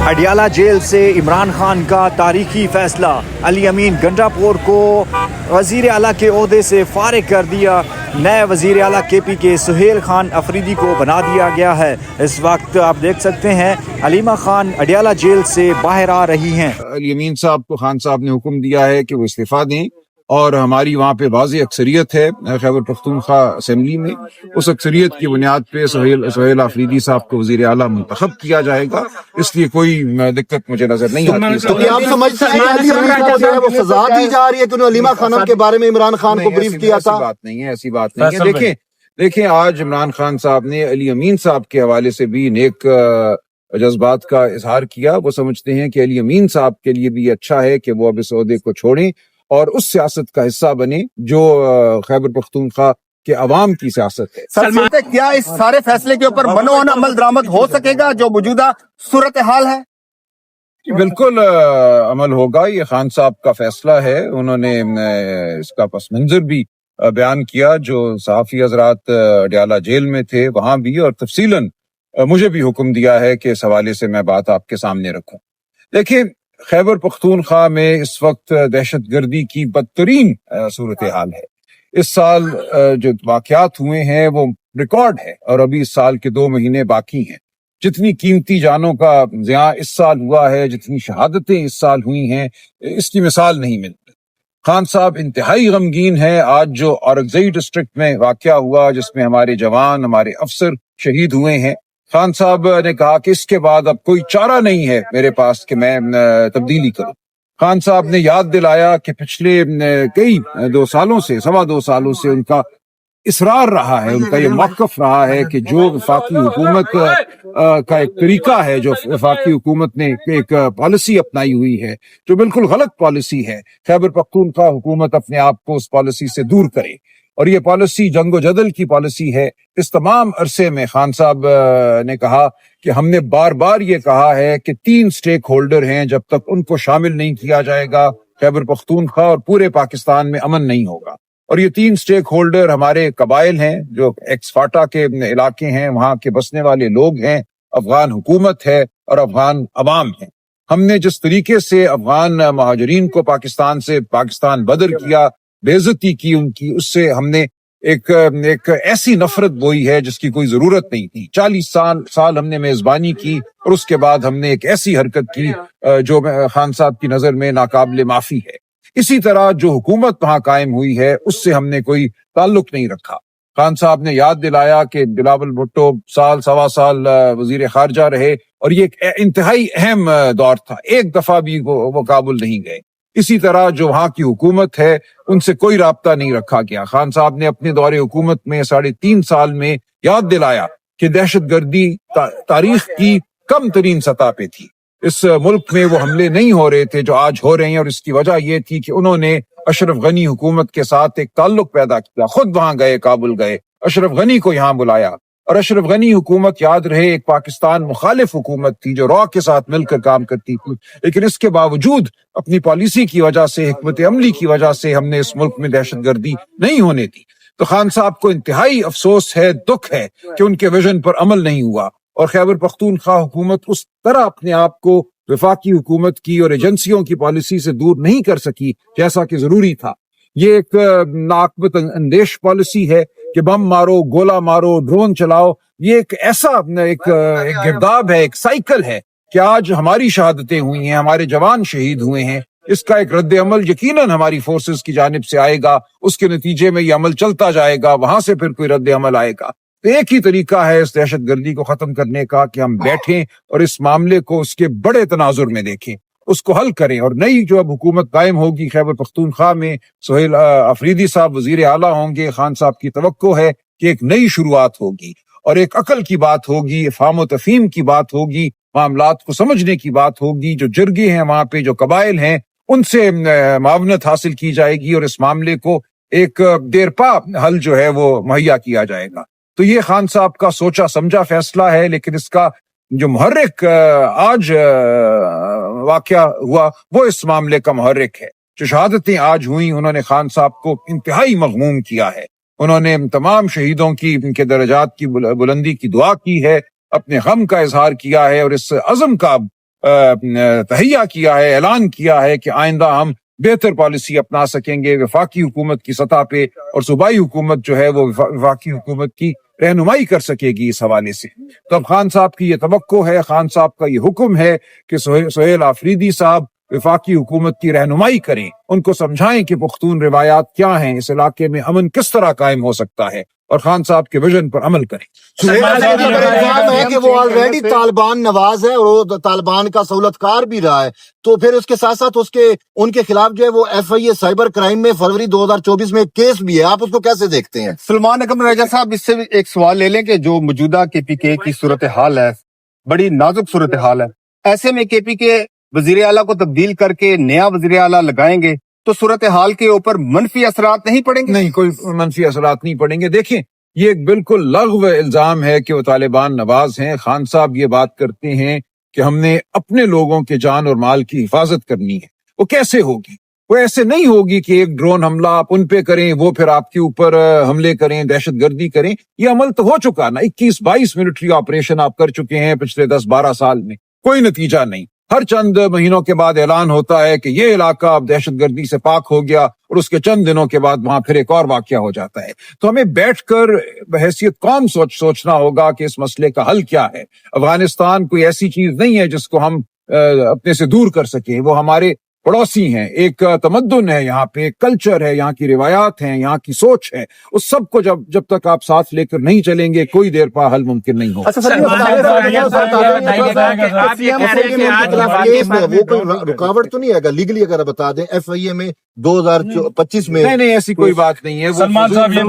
Adiala jail سے عمران خان کا تاریخی فیصلہ، علی امین گنڈاپور کو وزیر اعلیٰ کے عہدے سے فارغ کر دیا۔ نئے وزیر اعلیٰ کے پی کے سہیل خان افریدی کو بنا دیا گیا ہے۔ اس وقت آپ دیکھ سکتے ہیں علیمہ خان اڈیالہ جیل سے باہر آ رہی ہیں۔ علی امین صاحب کو خان صاحب نے حکم دیا ہے کہ وہ استعفیٰ دیں، اور ہماری وہاں پہ واضح اکثریت ہے خیبر پختونخوا اسمبلی میں۔ اس اکثریت کی بنیاد پہ سہیل افریدی صاحب کو وزیر اعلیٰ منتخب کیا جائے گا، اس لیے کوئی دقت مجھے نظر نہیں آتی۔ تو کیا آپ سمجھتے ہیں علی امین کو جو ہے وہ سزا دی جا رہی ہے کہ انہوں نے علیمہ خانم کے بارے میں عمران خان کو بریف کیا تھا؟ ایسی بات نہیں ہے۔ دیکھیں آج عمران خان صاحب نے علی امین صاحب کے حوالے سے بھی نیک جذبات کا اظہار کیا۔ وہ سمجھتے ہیں کہ علی امین صاحب کے لیے بھی اچھا ہے کہ وہ اب اس عہدے کو چھوڑیں اور اس سیاست کا حصہ بنے جو خیبر پختونخوا کے عوام کی سیاست ہے۔ سر کیا اس سارے فیصلے کے اوپر منوان عمل درآمد ہو سکے گا جو موجودہ صورتحال ہے؟ بالکل عمل ہوگا، یہ خان صاحب کا فیصلہ ہے۔ انہوں نے اس کا پس منظر بھی بیان کیا جو صحافی حضرات اڈیالہ جیل میں تھے وہاں بھی، اور تفصیلاً مجھے بھی حکم دیا ہے کہ اس حوالے سے میں بات آپ کے سامنے رکھوں۔ دیکھیں خیبر پختونخوا میں اس وقت دہشت گردی کی بدترین صورتحال ہے۔ اس سال جو واقعات ہوئے ہیں وہ ریکارڈ ہے، اور ابھی اس سال کے 2 مہینے باقی ہیں۔ جتنی قیمتی جانوں کا ضیاع اس سال ہوا ہے، جتنی شہادتیں اس سال ہوئی ہیں، اس کی مثال نہیں ملتی۔ خان صاحب انتہائی غمگین ہے۔ آج جو اورکزئی ڈسٹرکٹ میں واقعہ ہوا جس میں ہمارے جوان، ہمارے افسر شہید ہوئے ہیں، خان صاحب نے کہا کہ اس کے بعد اب کوئی چارہ نہیں ہے میرے پاس کہ میں تبدیلی کروں۔ خان صاحب نے یاد دلایا کہ پچھلے کئی 2 سالوں سے، 2.25 سالوں سے ان کا اصرار رہا ہے، ان کا یہ موقف رہا ہے کہ جو وفاقی حکومت کا ایک طریقہ ہے، جو وفاقی حکومت نے ایک پالیسی اپنائی ہوئی ہے جو بالکل غلط پالیسی ہے، خیبر پختونخوا حکومت اپنے آپ کو اس پالیسی سے دور کرے، اور یہ پالیسی جنگ و جدل کی پالیسی ہے۔ اس تمام عرصے میں خان صاحب نے کہا کہ ہم نے بار بار یہ کہا ہے کہ 3 سٹیک ہولڈر ہیں، جب تک ان کو شامل نہیں کیا جائے گا خیبر پختونخوا اور پورے پاکستان میں امن نہیں ہوگا۔ اور یہ 3 سٹیک ہولڈر ہمارے قبائل ہیں جو ایکس فاٹا کے علاقے ہیں، وہاں کے بسنے والے لوگ ہیں، افغان حکومت ہے اور افغان عوام ہے۔ ہم نے جس طریقے سے افغان مہاجرین کو پاکستان بدر کیا، بے عزتی کی ان کی، اس سے ہم نے ایک ایسی نفرت بوئی ہے جس کی کوئی ضرورت نہیں تھی۔ 40 سال ہم نے میزبانی کی، اور اس کے بعد ہم نے ایک ایسی حرکت کی جو خان صاحب کی نظر میں ناقابل معافی ہے۔ اسی طرح جو حکومت وہاں قائم ہوئی ہے اس سے ہم نے کوئی تعلق نہیں رکھا۔ خان صاحب نے یاد دلایا کہ بلاول بھٹو 1.25 سال وزیر خارجہ رہے، اور یہ ایک انتہائی اہم دور تھا، ایک دفعہ بھی وہ کابل نہیں گئے۔ اسی طرح جو وہاں کی حکومت ہے ان سے کوئی رابطہ نہیں رکھا گیا۔ خان صاحب نے اپنے دور حکومت میں 3.5 سال میں یاد دلایا کہ دہشت گردی تاریخ کی کم ترین سطح پہ تھی۔ اس ملک میں وہ حملے نہیں ہو رہے تھے جو آج ہو رہے ہیں، اور اس کی وجہ یہ تھی کہ انہوں نے اشرف غنی حکومت کے ساتھ ایک تعلق پیدا کیا، خود وہاں گئے، کابل گئے، اشرف غنی کو یہاں بلایا، اور اشرف غنی حکومت یاد رہے ایک پاکستان مخالف حکومت تھی جو را کے ساتھ مل کر کام کرتی تھی، لیکن اس کے باوجود اپنی پالیسی کی وجہ سے، حکمت عملی کی وجہ سے ہم نے اس ملک میں دہشت گردی نہیں ہونے دی۔ تو خان صاحب کو انتہائی افسوس ہے، دکھ ہے کہ ان کے ویژن پر عمل نہیں ہوا، اور خیبر پختونخوا حکومت اس طرح اپنے آپ کو وفاقی حکومت کی اور ایجنسیوں کی پالیسی سے دور نہیں کر سکی جیسا کہ ضروری تھا۔ یہ ایک ناقابل اندیش پالیسی ہے کہ بم مارو، گولہ مارو، ڈرون چلاؤ۔ یہ ایک ایسا ایک گرداب ہے، ایک سائیکل ہے کہ آج ہماری شہادتیں ہوئی ہیں، ہمارے جوان شہید ہوئے ہیں، اس کا ایک رد عمل یقیناً ہماری فورسز کی جانب سے آئے گا، اس کے نتیجے میں یہ عمل چلتا جائے گا، وہاں سے پھر کوئی رد عمل آئے گا۔ تو ایک ہی طریقہ ہے اس دہشت گردی کو ختم کرنے کا کہ ہم بیٹھیں اور اس معاملے کو اس کے بڑے تناظر میں دیکھیں، اس کو حل کریں، اور نئی جو اب حکومت قائم ہوگی خیبر پختونخوا میں، سہیل افریدی صاحب وزیر اعلیٰ ہوں گے، خان صاحب کی توقع ہے کہ ایک نئی شروعات ہوگی، اور ایک عقل کی بات ہوگی، افہام و تفہیم کی بات ہوگی، معاملات کو سمجھنے کی بات ہوگی، جو جرگے ہیں وہاں پہ، جو قبائل ہیں، ان سے معاونت حاصل کی جائے گی، اور اس معاملے کو ایک دیرپا حل جو ہے وہ مہیا کیا جائے گا۔ تو یہ خان صاحب کا سوچا سمجھا فیصلہ ہے، لیکن اس کا جو محرک آج واقعہ ہوا وہ اس معاملے کا محرک ہے۔ جو شہادتیں آج ہوئیں، انہوں نے خان صاحب کو انتہائی مغموم کیا ہے، انہوں نے تمام شہیدوں کی، ان کے درجات کی بلندی کی دعا کی ہے، اپنے غم کا اظہار کیا ہے، اور اس عزم کا تہیہ کیا ہے، اعلان کیا ہے کہ آئندہ ہم بہتر پالیسی اپنا سکیں گے وفاقی حکومت کی سطح پہ، اور صوبائی حکومت جو ہے وہ وفاقی حکومت کی رہنمائی کر سکے گی اس حوالے سے۔ تو اب خان صاحب کی یہ توقع ہے، خان صاحب کا یہ حکم ہے کہ سہیل آفریدی صاحب وفاقی حکومت کی رہنمائی کریں، ان کو سمجھائیں کہ پختون روایات کیا ہیں، اس علاقے میں امن کس طرح قائم ہو سکتا ہے، اور خان صاحب کے ویژن پر عمل کریں۔ الزام ہے کہ وہ آلریڈی طالبان نواز ہے اور وہ طالبان کا سہولت کار بھی رہا ہے، تو پھر اس کے ساتھ ساتھ ان کے خلاف جو ہے وہ FIA سائبر کرائم میں فروری 2024 میں کیس بھی ہے، آپ اس کو کیسے دیکھتے ہیں؟ سلمان اکرم راجہ صاحب، اس سے بھی ایک سوال لے لیں کہ جو موجودہ KPK کی صورتحال ہے، بڑی نازک صورتحال ہے، ایسے میں KPK وزیر اعلیٰ کو تبدیل کر کے نیا وزیر اعلیٰ لگائیں گے تو صورتحال کے اوپر منفی اثرات نہیں پڑیں گے؟ نہیں، کوئی منفی اثرات نہیں پڑیں گے۔ دیکھیں، یہ ایک بالکل لغو الزام ہے کہ وہ طالبان نواز ہیں۔ خان صاحب یہ بات کرتے ہیں کہ ہم نے اپنے لوگوں کے جان اور مال کی حفاظت کرنی ہے، وہ کیسے ہوگی؟ وہ ایسے نہیں ہوگی کہ ایک ڈرون حملہ آپ ان پہ کریں، وہ پھر آپ کے اوپر حملے کریں، دہشت گردی کریں۔ یہ عمل تو ہو چکا نا، 21-22 ملٹری آپریشن آپ کر چکے ہیں پچھلے 10-12 سال میں، کوئی نتیجہ نہیں۔ ہر چند مہینوں کے بعد اعلان ہوتا ہے کہ یہ علاقہ اب دہشت گردی سے پاک ہو گیا، اور اس کے چند دنوں کے بعد وہاں پھر ایک اور واقعہ ہو جاتا ہے۔ تو ہمیں بیٹھ کر بحیثیت قوم سوچنا ہوگا کہ اس مسئلے کا حل کیا ہے۔ افغانستان کوئی ایسی چیز نہیں ہے جس کو ہم اپنے سے دور کر سکیں، وہ ہمارے پڑوسی ہیں، ایک تمدن ہے یہاں پہ، ایک کلچر ہے، یہاں کی روایات ہیں، یہاں کی سوچ ہے، اس سب کو جب تک آپ ساتھ لے کر نہیں چلیں گے کوئی دیر پا حل ممکن نہیں ہوگا۔ وہ کوئی رکاوٹ تو نہیں ہے گا لیگلی؟ اگر بتا دیں FIA میں 2025 میں نہیں، ایسی کوئی بات نہیں ہے۔ سلمان صاحب یہ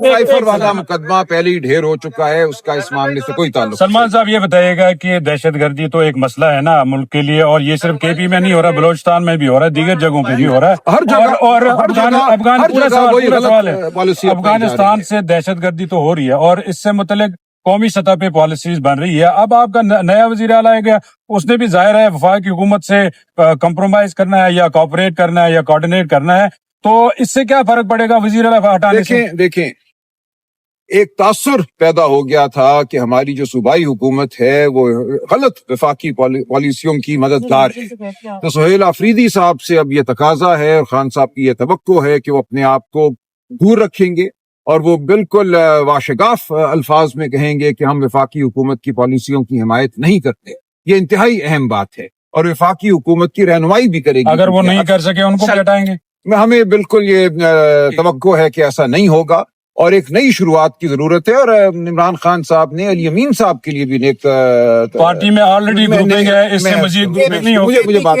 سائفر والا مقدمہ پہلے ہی ڈھیر ہو چکا ہے، اس کا اس معاملے سے کوئی تعلق۔ سلمان صاحب یہ بتائیے گا کہ دہشت گردی تو ایک مسئلہ ہے نا ملک کے لیے، اور یہ صرف KP میں نہیں ہو رہا، بلوچستان میں بھی ہو رہا ہے، دیگر جگہوں پہ بھی ہو رہا ہے، ہر جگہ، اور سوال ہے، افغانستان سے دہشت گردی تو ہو رہی ہے، اور اس سے متعلق قومی سطح پہ پالیسیز بن رہی ہے۔ اب آپ کا نیا وزیر اعلیٰ ہے گیا، اس نے بھی ظاہر ہے وفاقی حکومت سے کمپرومائز کرنا ہے یا کوآپریٹ کرنا ہے یا کوآرڈینیٹ کرنا ہے، تو اس سے کیا فرق پڑے گا وزیر اعلیٰ ہٹانے سے؟ دیکھیں، ایک تاثر پیدا ہو گیا تھا کہ ہماری جو صوبائی حکومت ہے وہ غلط وفاقی پالیسیوں کی مددگار ہے۔ تو سہیل آفریدی صاحب سے اب یہ تقاضا ہے، اور خان صاحب کی یہ توقع ہے کہ وہ اپنے آپ کو دور رکھیں گے، اور وہ بالکل واشگاف الفاظ میں کہیں گے کہ ہم وفاقی حکومت کی پالیسیوں کی حمایت نہیں کرتے۔ یہ انتہائی اہم بات ہے، اور وفاقی حکومت کی رہنمائی بھی کرے گی۔ اگر وہ نہیں کر سکے ان کو بھی ہٹائیں گے؟ ہمیں بالکل یہ توقع ہے کہ ایسا نہیں ہوگا، اور ایک نئی شروعات کی ضرورت ہے۔ اور عمران خان صاحب نے علی امین صاحب کے لیے بھی ایک پارٹی میں آلریڈی گروپنگ ہے، اس سے مزید گروپنگ نہیں ہوگی۔ مجھے بات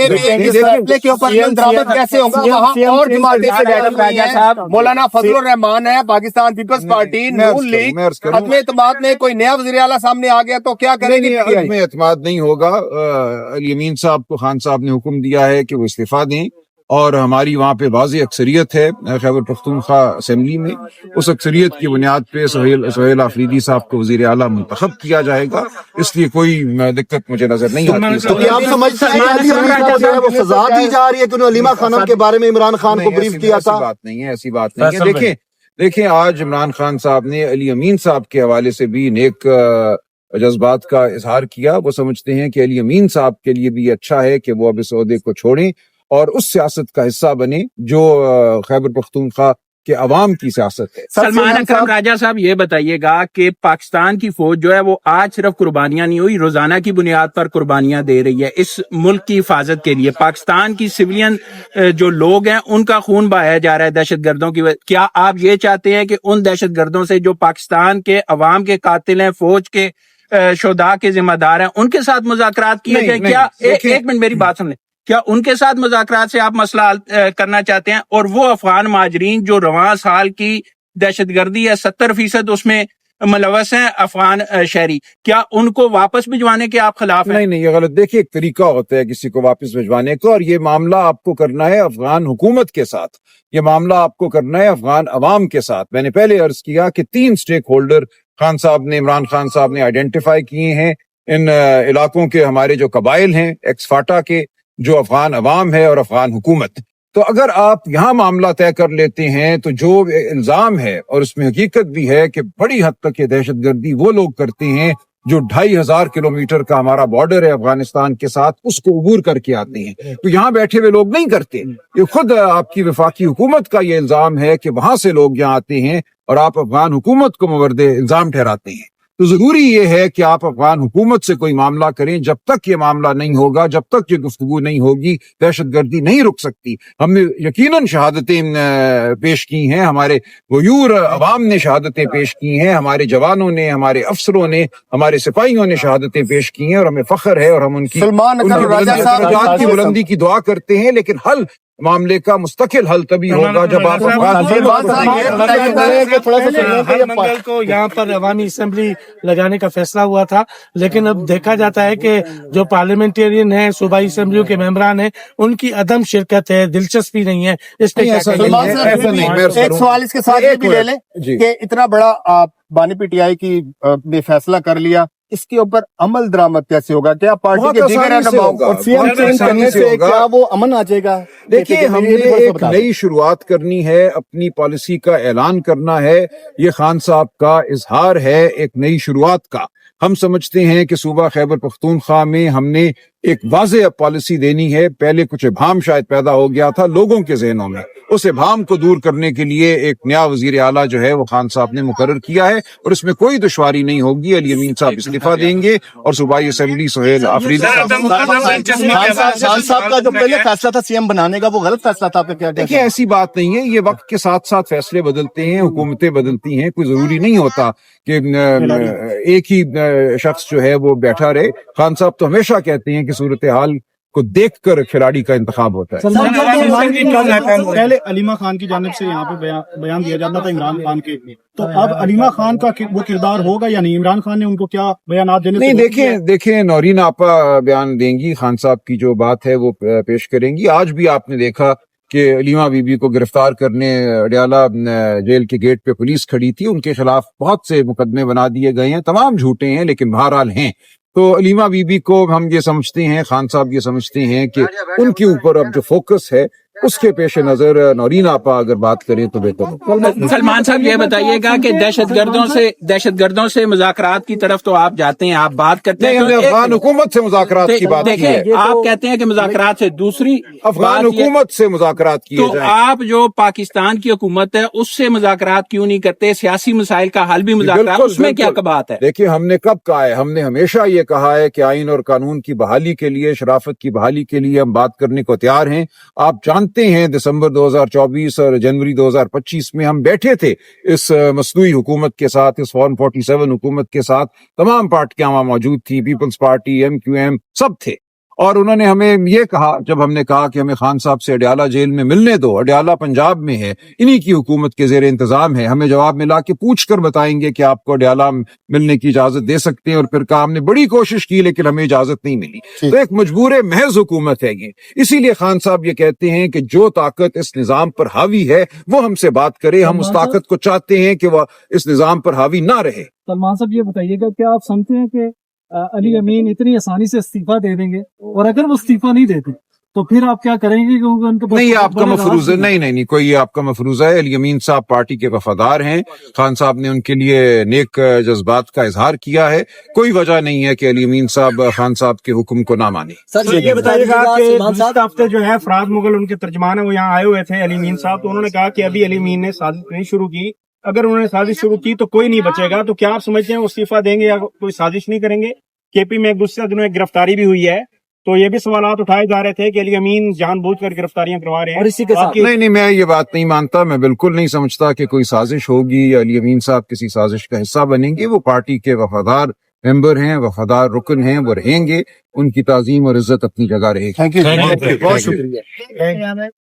مولانا فضل الرحمان ہے، پاکستان پیپلز پارٹی نون لیگ، عدم اعتماد میں کوئی نیا وزیر اعلیٰ سامنے آ گیا تو کیا کریں گے؟ عدم اعتماد نہیں ہوگا۔ علی امین صاحب کو خان صاحب نے حکم دیا ہے کہ وہ استعفیٰ دیں، اور ہماری وہاں پہ واضح اکثریت ہے خیبر پختونخوا اسمبلی میں، اس اکثریت کی بنیاد پہ سہیل آفریدی صاحب کو وزیر اعلیٰ منتخب کیا جائے گا، اس لیے کوئی دقت مجھے نظر نہیں آتی۔ تو کیا آپ سمجھتے ہیں کہ علی امین کو جو ہے وہ سزا دی جا رہی ہے کہ انہوں نے علیمہ خانم کے بارے میں عمران خان کو بریف کیا تھا؟ ایسی بات نہیں ہے۔ دیکھیں آج عمران خان صاحب نے علی امین صاحب کے حوالے سے بھی نیک جذبات کا اظہار کیا۔ وہ سمجھتے ہیں کہ علی امین صاحب کے لیے بھی اچھا ہے کہ وہ اب اس عہدے کو چھوڑیں اور اس سیاست کا حصہ بنے جو خیبر پختونخوا کے عوام کی سیاست ہے۔ سلمان اکرم راجہ صاحب یہ بتائیے گا کہ پاکستان کی فوج جو ہے وہ آج صرف قربانیاں نہیں ہوئی، روزانہ کی بنیاد پر قربانیاں دے رہی ہے اس ملک کی حفاظت کے لیے۔ پاکستان کی سویلین جو لوگ ہیں ان کا خون بہایا جا رہا ہے دہشت گردوں کی وجہ۔ کیا آپ یہ چاہتے ہیں کہ ان دہشت گردوں سے جو پاکستان کے عوام کے قاتل ہیں، فوج کے شہداء کے ذمہ دار ہیں، ان کے ساتھ مذاکرات کیے جائیں؟ کیا ایک منٹ میری بات سن لیں، کیا ان کے ساتھ مذاکرات سے آپ مسئلہ حل کرنا چاہتے ہیں؟ اور وہ افغان مہاجرین جو رواں سال کی دہشت گردی ہے 70% اس میں ملوث ہیں افغان شہری، کیا ان کو واپس بھجوانے کے آپ خلاف ہیں؟ نہیں، یہ غلط۔ دیکھیے ایک طریقہ ہوتا ہے کسی کو واپس بھجوانے کا، اور یہ معاملہ آپ کو کرنا ہے افغان حکومت کے ساتھ، یہ معاملہ آپ کو کرنا ہے افغان عوام کے ساتھ۔ میں نے پہلے عرض کیا کہ 3 سٹیک ہولڈر خان صاحب نے، عمران خان صاحب نے آئیڈینٹیفائی کیے ہیں۔ ان علاقوں کے ہمارے جو قبائل ہیں ایکس فاٹا کے، جو افغان عوام ہے، اور افغان حکومت۔ تو اگر آپ یہاں معاملہ طے کر لیتے ہیں تو جو الزام ہے، اور اس میں حقیقت بھی ہے کہ بڑی حد تک یہ دہشت گردی وہ لوگ کرتے ہیں جو 2500 کلومیٹر کا ہمارا بارڈر ہے افغانستان کے ساتھ، اس کو عبور کر کے آتے ہیں. تو یہاں بیٹھے ہوئے لوگ نہیں کرتے. یہ خود آپ کی وفاقی حکومت کا یہ الزام ہے کہ وہاں سے لوگ یہاں آتے ہیں اور آپ افغان حکومت کو مورد الزام ٹھہراتے ہیں. تو ضروری یہ ہے کہ آپ افغان حکومت سے کوئی معاملہ کریں. جب تک یہ معاملہ نہیں ہوگا، جب تک یہ گفتگو نہیں ہوگی، دہشت گردی نہیں رک سکتی. ہم نے یقیناً شہادتیں پیش کی ہیں، ہمارے غیور عوام نے شہادتیں پیش کی ہیں، ہمارے جوانوں نے، ہمارے افسروں نے، ہمارے سپاہیوں نے شہادتیں پیش کی ہیں، اور ہمیں فخر ہے اور ہم ان کی سلمان اکرم راجہ صاحب درجات کی بلندی کی دعا کرتے ہیں. لیکن حل معاملے کا مستقل حل تبھی ہوگا جب آپ ہر منگل کو یہاں پر عوامی اسمبلی لگانے کا فیصلہ ہوا تھا، لیکن اب دیکھا جاتا ہے کہ جو پارلیمنٹرین ہیں، صوبائی اسمبلیوں کے ممبران ہیں، ان کی عدم شرکت ہے، دلچسپی نہیں ہے. اس پہ ایک سوال اس کے ساتھ یہ بھی لے لیں کہ اتنا بڑا بانی پی ٹی آئی کی نے فیصلہ کر لیا، اس کے اوپر عمل درآمد کیسے ہوگا؟ کیا پارٹی کے دیگر کرنے سے کیا وہ امن آ جائے گا؟ دیکھیے، ہم نے ایک نئی شروعات کرنی ہے، اپنی پالیسی کا اعلان کرنا ہے. یہ خان صاحب کا اظہار ہے ایک نئی شروعات کا. ہم سمجھتے ہیں کہ صوبہ خیبر پختونخوا میں ہم نے ایک واضح پالیسی دینی ہے. پہلے کچھ ابہام شاید پیدا ہو گیا تھا لوگوں کے ذہنوں میں، اس ابہام کو دور کرنے کے لیے ایک نیا وزیر اعلیٰ جو ہے وہ خان صاحب نے مقرر کیا ہے، اور اس میں کوئی دشواری نہیں ہوگی. علی امین صاحب استعفیٰ دیں گے اور صوبائی اسمبلی سہیل آفریدی خان صاحب کا جو پہلے فیصلہ تھا سی ایم بنانے کا، وہ غلط فیصلہ تھا. دیکھیے، ایسی بات نہیں ہے. یہ وقت کے ساتھ ساتھ فیصلے بدلتے ہیں، حکومتیں بدلتی ہیں. کوئی ضروری نہیں ہوتا کہ ایک ہی شخص جو ہے وہ بیٹھا رہے. خان صاحب تو ہمیشہ کہتے ہیں کہ صورتحال کو دیکھ کر کھلاڑی کا انتخاب ہوتا ہے. پہلے علیمہ خان کی جانب سے یہاں پہ بیان دیا جاتا تھا عمران خان کے، تو اب علیمہ خان کا وہ کردار ہوگا یا نہیں؟ عمران خان نے ان کو کیا بیانات دینے؟ نہیں، دیکھیں نورین آپا بیان دیں گی، خان صاحب کی جو بات ہے وہ پیش کریں گی. آج بھی آپ نے دیکھا کہ علیمہ بی بی کو گرفتار کرنے اڈیالہ جیل کے گیٹ پہ پولیس کھڑی تھی. ان کے خلاف بہت سے مقدمے بنا دیے گئے ہیں، تمام جھوٹے ہیں لیکن بہرحال ہیں. تو علیمہ بی بی کو ہم یہ سمجھتے ہیں، خان صاحب یہ سمجھتے ہیں کہ ان کے اوپر اب جو فوکس ہے اس کے پیش نظر نورین آپا اگر بات کریں تو بہتر ہوگا. سلمان صاحب یہ بتائیے گا کہ دہشت گردوں سے مذاکرات کی طرف تو آپ جاتے ہیں، آپ بات کرتے ہیں، افغان حکومت سے مذاکرات کی بات کی ہے. آپ کہتے ہیں کہ مذاکرات سے، دوسری افغان حکومت سے مذاکرات کیے تو جائیں. آپ جو پاکستان کی حکومت ہے اس سے مذاکرات کیوں نہیں کرتے؟ سیاسی مسائل کا حل بھی مذاکرات، اس میں کیا بات ہے؟ دیکھیے، ہم نے کب کہا ہے، ہم نے ہمیشہ یہ کہا ہے کہ آئین اور قانون کی بحالی کے لیے، شرافت کی بحالی کے لیے ہم بات کرنے کو تیار ہیں. آپ جانتے ہیں دسمبر 2024 اور جنوری 2025 میں ہم بیٹھے تھے اس مصنوعی حکومت کے ساتھ، اس 147 حکومت کے ساتھ. تمام پارٹیاں وہاں موجود تھی، پیپلز پارٹی، MQM، سب تھے. اور انہوں نے ہمیں یہ کہا، جب ہم نے کہا کہ ہمیں خان صاحب سے اڈیالہ جیل میں ملنے دو، اڈیالہ پنجاب میں ہے، انہی کی حکومت کے زیر انتظام ہے، ہمیں جواب ملا کہ پوچھ کر بتائیں گے کہ آپ کو اڈیالہ ملنے کی اجازت دے سکتے ہیں. اور پھر کہا ہم نے بڑی کوشش کی لیکن ہمیں اجازت نہیں ملی. تو ایک مجبور محض حکومت ہے یہ. اسی لیے خان صاحب یہ کہتے ہیں کہ جو طاقت اس نظام پر حاوی ہے وہ ہم سے بات کرے. ہم اس طاقت کو چاہتے ہیں کہ وہ اس نظام پر حاوی نہ رہے. سلمان صاحب یہ بتائیے گا، کیا آپ سمجھتے ہیں کہ علی امین اتنی آسانی سے استعفیٰ دے دیں گے؟ اور اگر وہ استعفیٰ نہیں دیتے تو پھر آپ کیا کریں گے؟ نہیں، آپ کا مفروض ہے. نہیں، کوئی آپ کا مفروض ہے. علی امین صاحب پارٹی کے وفادار ہیں. خان صاحب نے ان کے لیے نیک جذبات کا اظہار کیا ہے. کوئی وجہ نہیں ہے کہ علی امین صاحب خان صاحب کے حکم کو نہ مانیں. سر یہ بتائیے گا کہ گزشتہ ہفتے جو ہے فراز مغل ان کے ترجمان ہیں، وہ یہاں آئے ہوئے تھے علی امین صاحب، تو انہوں نے کہا کہ ابھی علی امین نے سازش نہیں شروع کی. اگر انہوں نے سازش شروع کی تو کوئی نہیں بچے گا. تو کیا آپ سمجھتے ہیں وہ استعفیٰ دیں گے یا کوئی سازش نہیں کریں گے؟ کے پی میں گزشتہ دنوں ایک گرفتاری بھی ہوئی ہے، تو یہ بھی سوالات اٹھائے جا رہے تھے کہ علی امین جان بوجھ کر گرفتاریاں کروا رہے ہیں. اور اسی کے ساتھ نہیں، میں یہ بات نہیں مانتا. میں بالکل نہیں سمجھتا کہ کوئی سازش ہوگی یا علی امین صاحب کسی سازش کا حصہ بنیں گے. وہ پارٹی کے وفادار ممبر ہیں، وفادار رکن ہیں، وہ رہیں گے. ان کی تعظیم اور عزت اپنی جگہ رہے گی. بہت شکریہ.